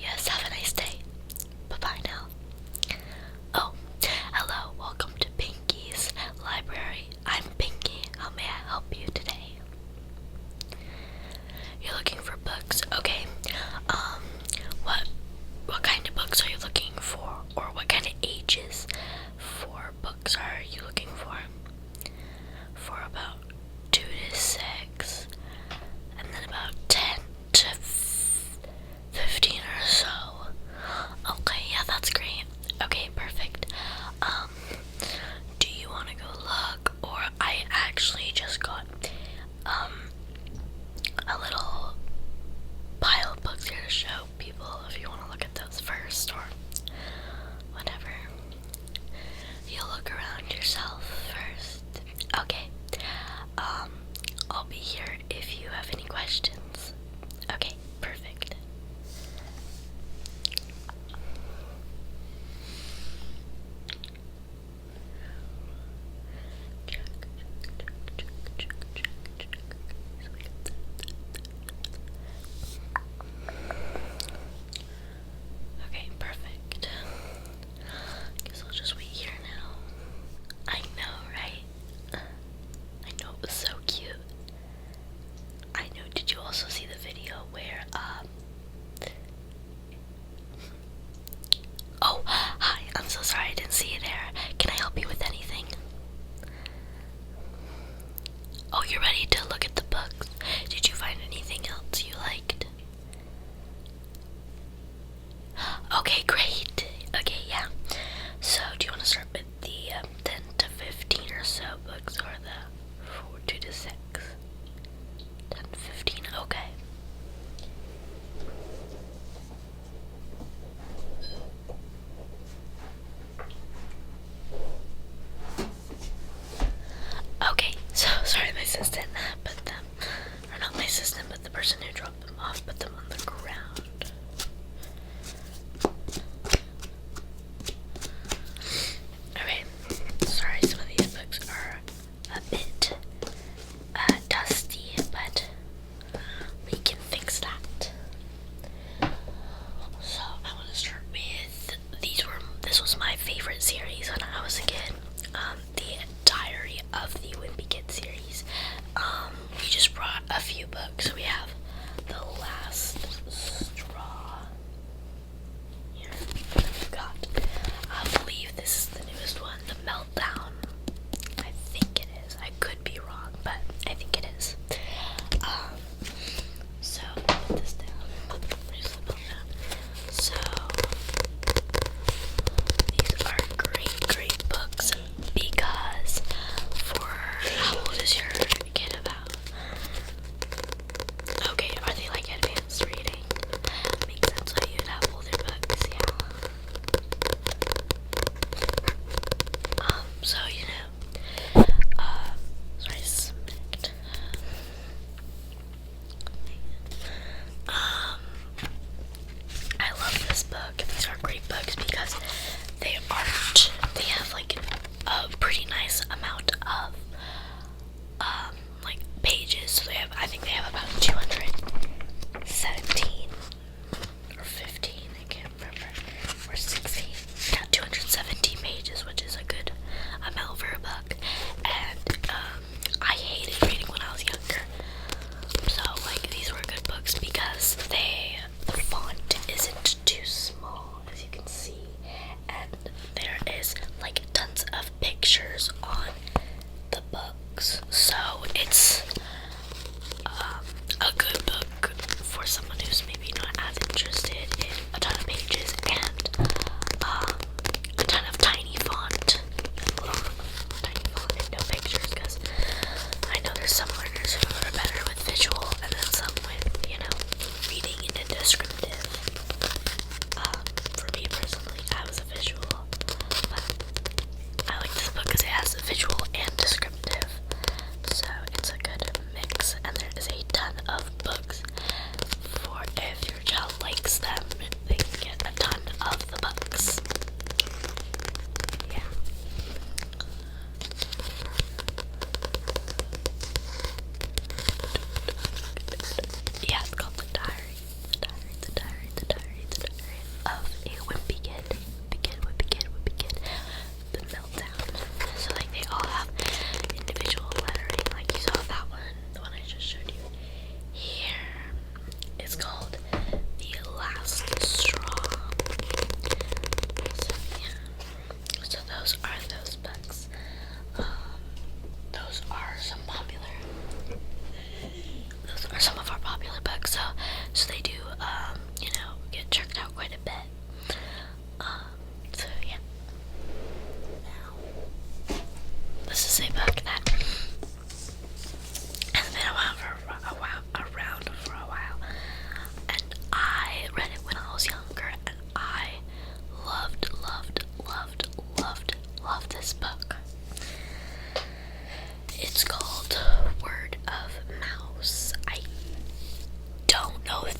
yes, have a nice day. Bye-bye now. Oh, hello, welcome to Pinky's Library. I'm Pinky. How may I help you today? You're looking for books? Okay. What kind of books are you looking for? Or what kind of ages for books are you looking for? For about 2 to 6, and then about 10 to 15 or so. Okay, yeah, that's great. Okay, perfect. Do you want to go look, or I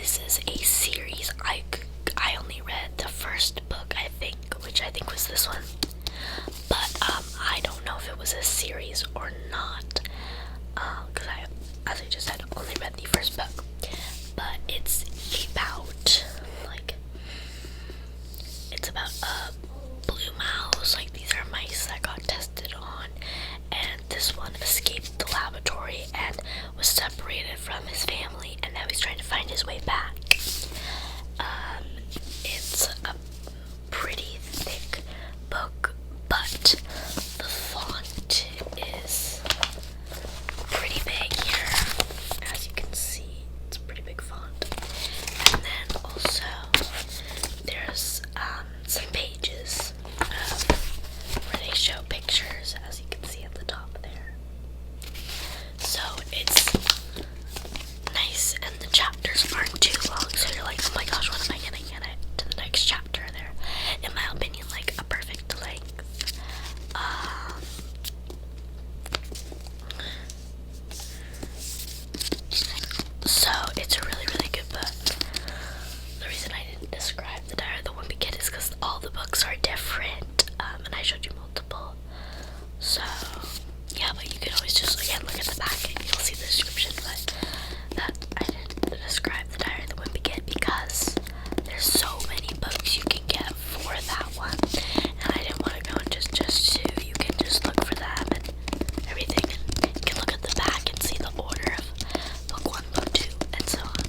this is a series. I only read the first book, I think, which I think was this one. But I don't know if it was a series or not, because as I just said, only read the first book. But it's about a blue mouse. Like, these are mice that got tested on, and this one escaped the laboratory and was separated from his family, and now he's trying to find his way back. It's a pretty thick book, but the font is pretty big here. As you can see, it's a pretty big font. And then also there's some pages where they show pictures, as you can see at the top there. So it's nice, and the chapters aren't too long, so you're like, oh my gosh, when am I gonna get it to the next chapter? They're, in my opinion, like a perfect length. So it's a really, really good book. The reason I didn't describe the Diary of the Wimpy Kid is because all the books are different, and I showed you multiple. So yeah, but you can always just, again, look at the back and you'll see the description. But that I didn't describe the Diary of the Wimpy Kid because there's so many books you can get for that one, and I didn't want to go and just two. You can just look for them and everything, and you can look at the back and see the order of book 1, book 2, and so on.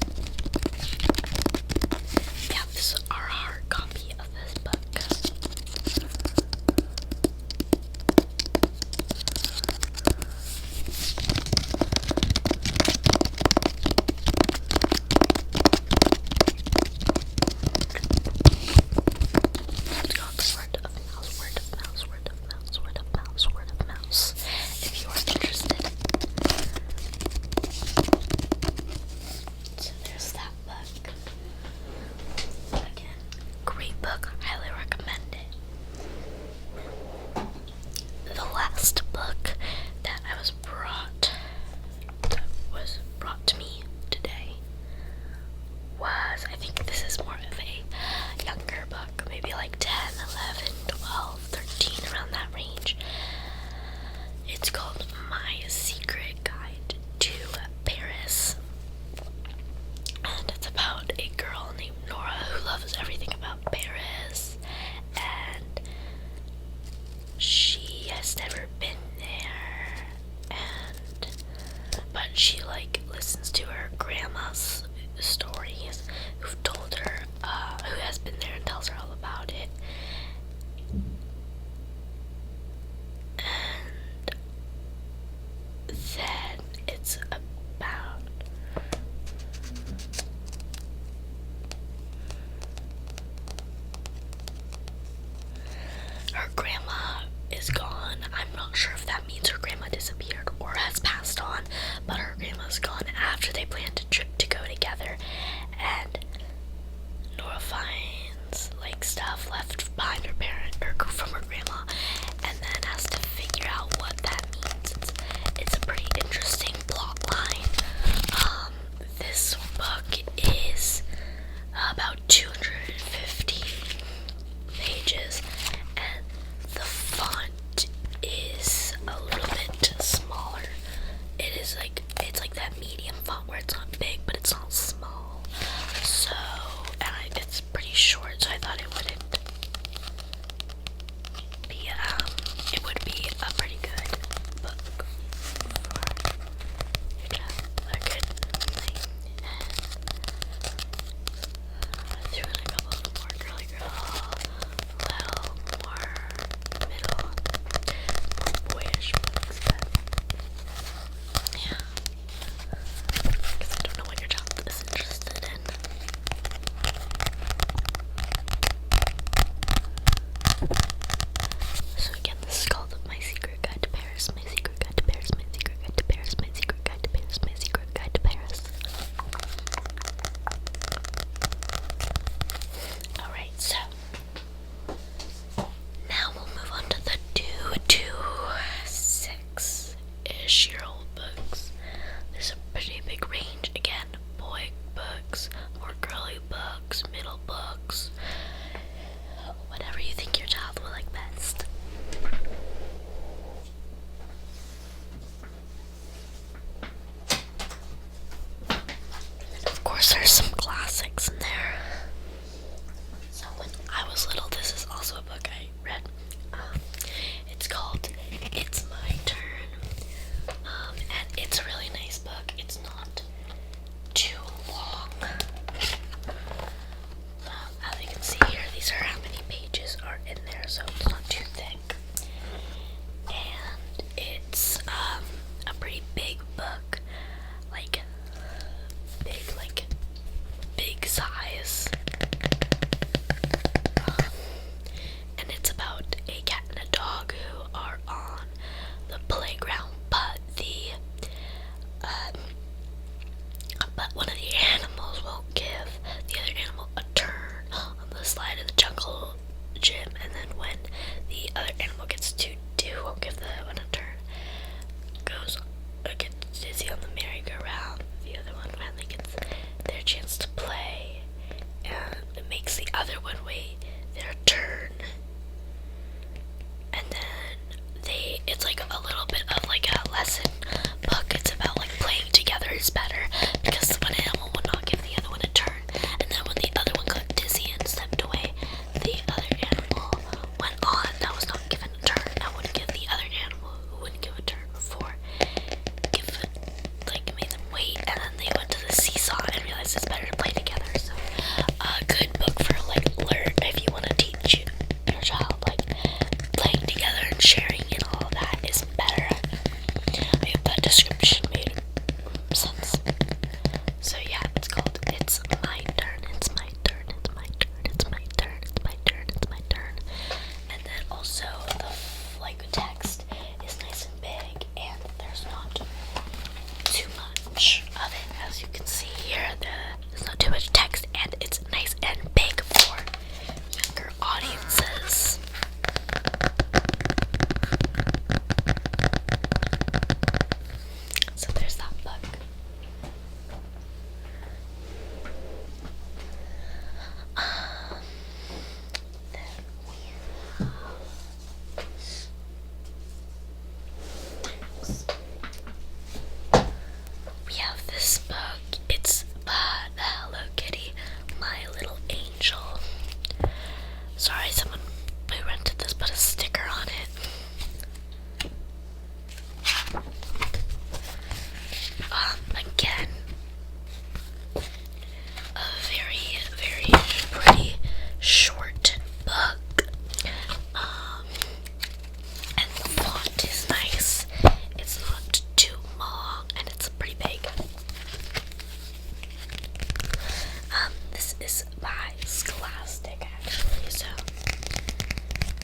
is by Scholastic, actually, so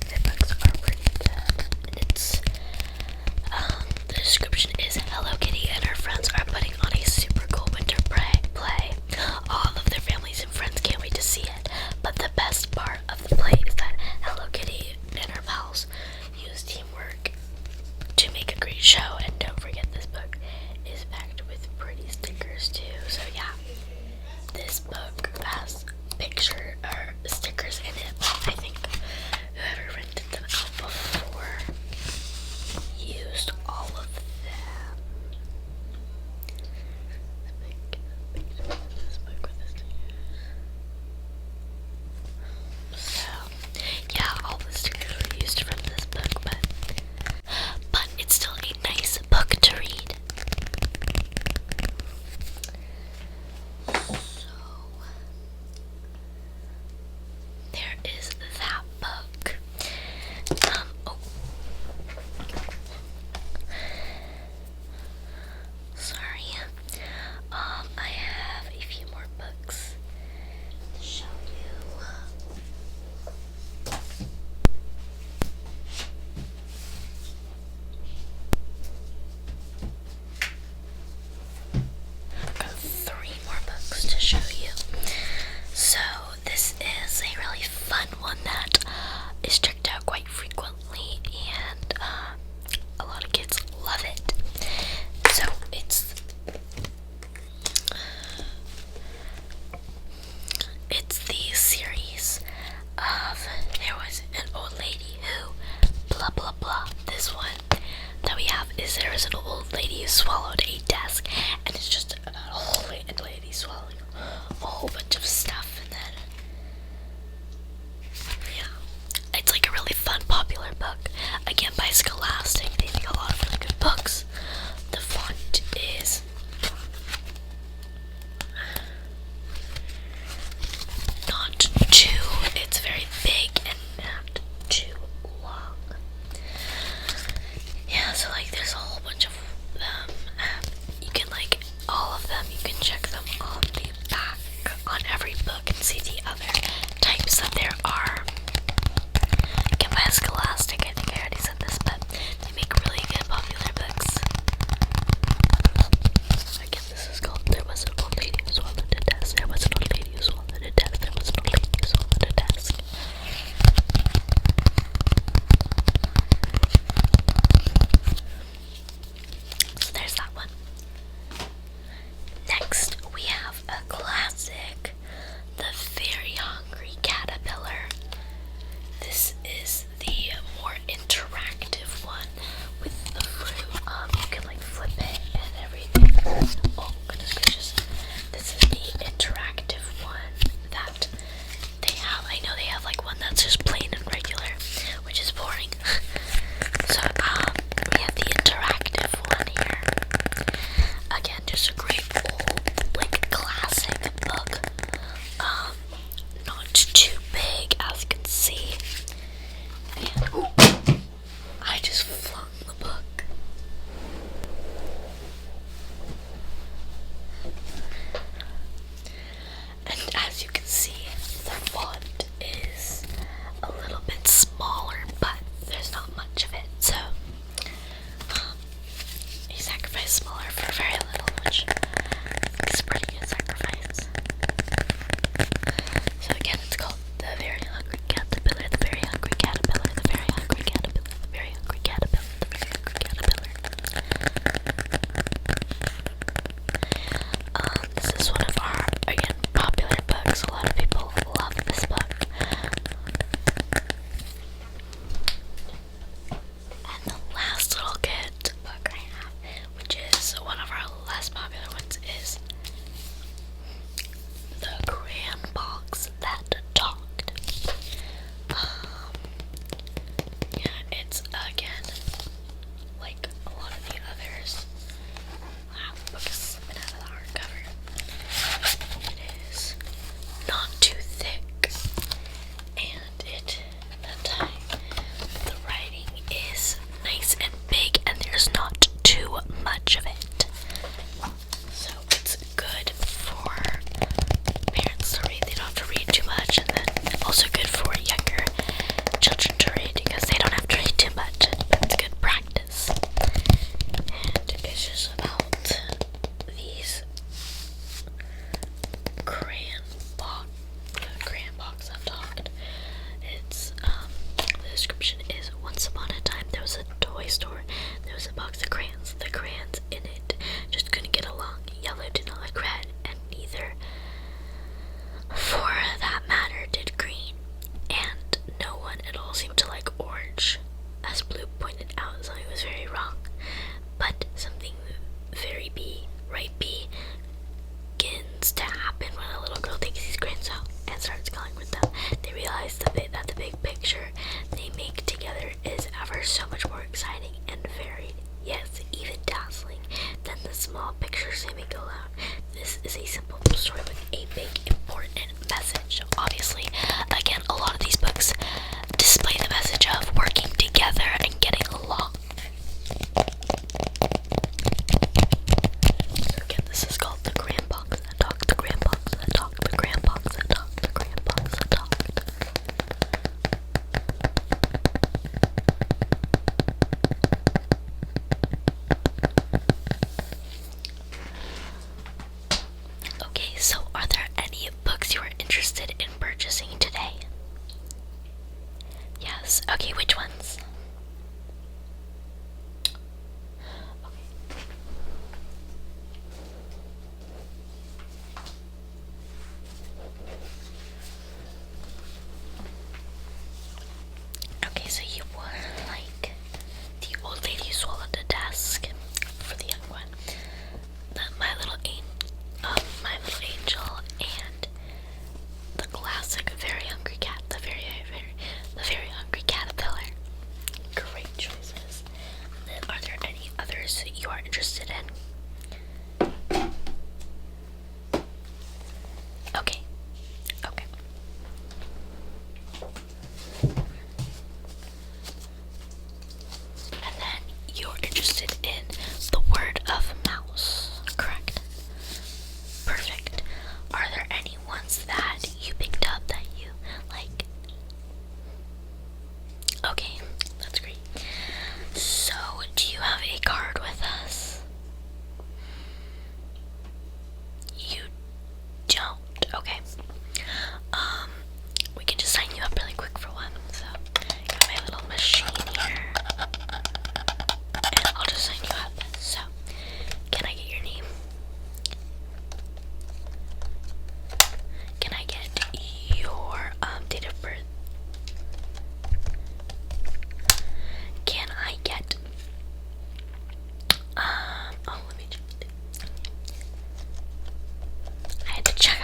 the books are pretty good. And it's, the description is Hello Kitty and her friends are putting on a super cool winter play. All of their families and friends can't wait to see it. But the best part of the play is that Hello Kitty and her pals use teamwork to make a great show. And don't forget, this book is packed with pretty stickers too. So yeah, this book has stickers in it. I think whoever rented them out before used all of them. So yeah, all the stickers were used from this book, but it's still a nice book to read. So there is that book. Sorry. I have a few more books to show you. I've got 3 more books to show you. So this is a really fun one that is checked out quite frequently, and a lot of kids love it. So it's the series of There Was an Old Lady Who blah blah blah. This one that we have is There Was an Old Lady Who Swallowed a Desk, and it's just about a whole lady swallowing a whole bunch of stuff, and then yeah, it's like a really fun, popular book. Again, by Scholastic. They make a lot of really good books. The font is not too, it's very big and not too long. Yeah, so like there's a whole bunch of them. You can like all of them, you can check them on the back on every book and see the other types that there are. Again, by Scholastic, I think I already said this, but they make really good popular books. Again, this is called There Was an Old Lady Who Swallowed a Desk. There was an old lady who swallowed a desk. There was an old lady who swallowed a desk. So there's that one. Next, we have a classic, The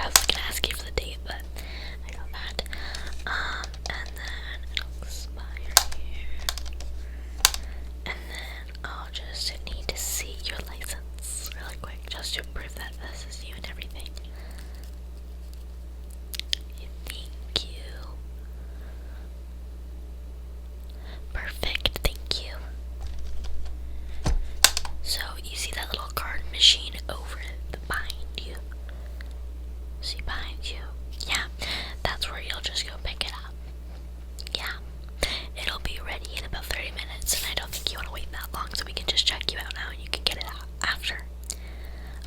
I was gonna ask you for the date, but I got that. And then it'll expire here. And then I'll just need to see your license really quick, just to prove that this is you and everything. Thank you. Perfect, thank you. So you see that little card machine over behind you? See behind you? Yeah, that's where you'll just go pick it up. Yeah, it'll be ready in about 30 minutes, and I don't think you want to wait that long, so we can just check you out now and you can get it out after.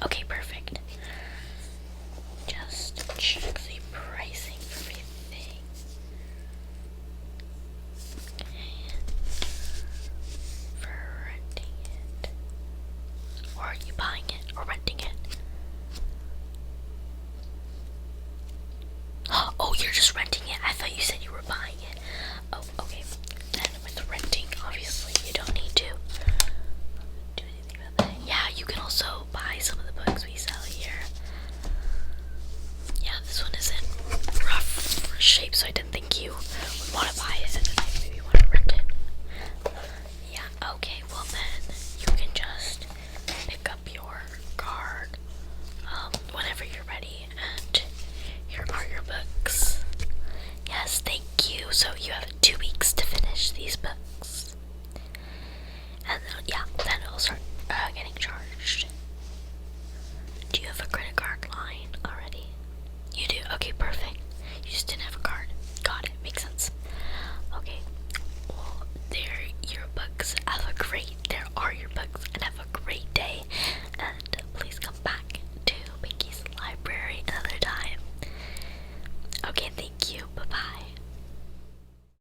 Okay, perfect. Just check the pricing for everything. Okay. For renting it. Or are you buying it or renting it? Oh, you're just renting it. I thought you said you were buying it.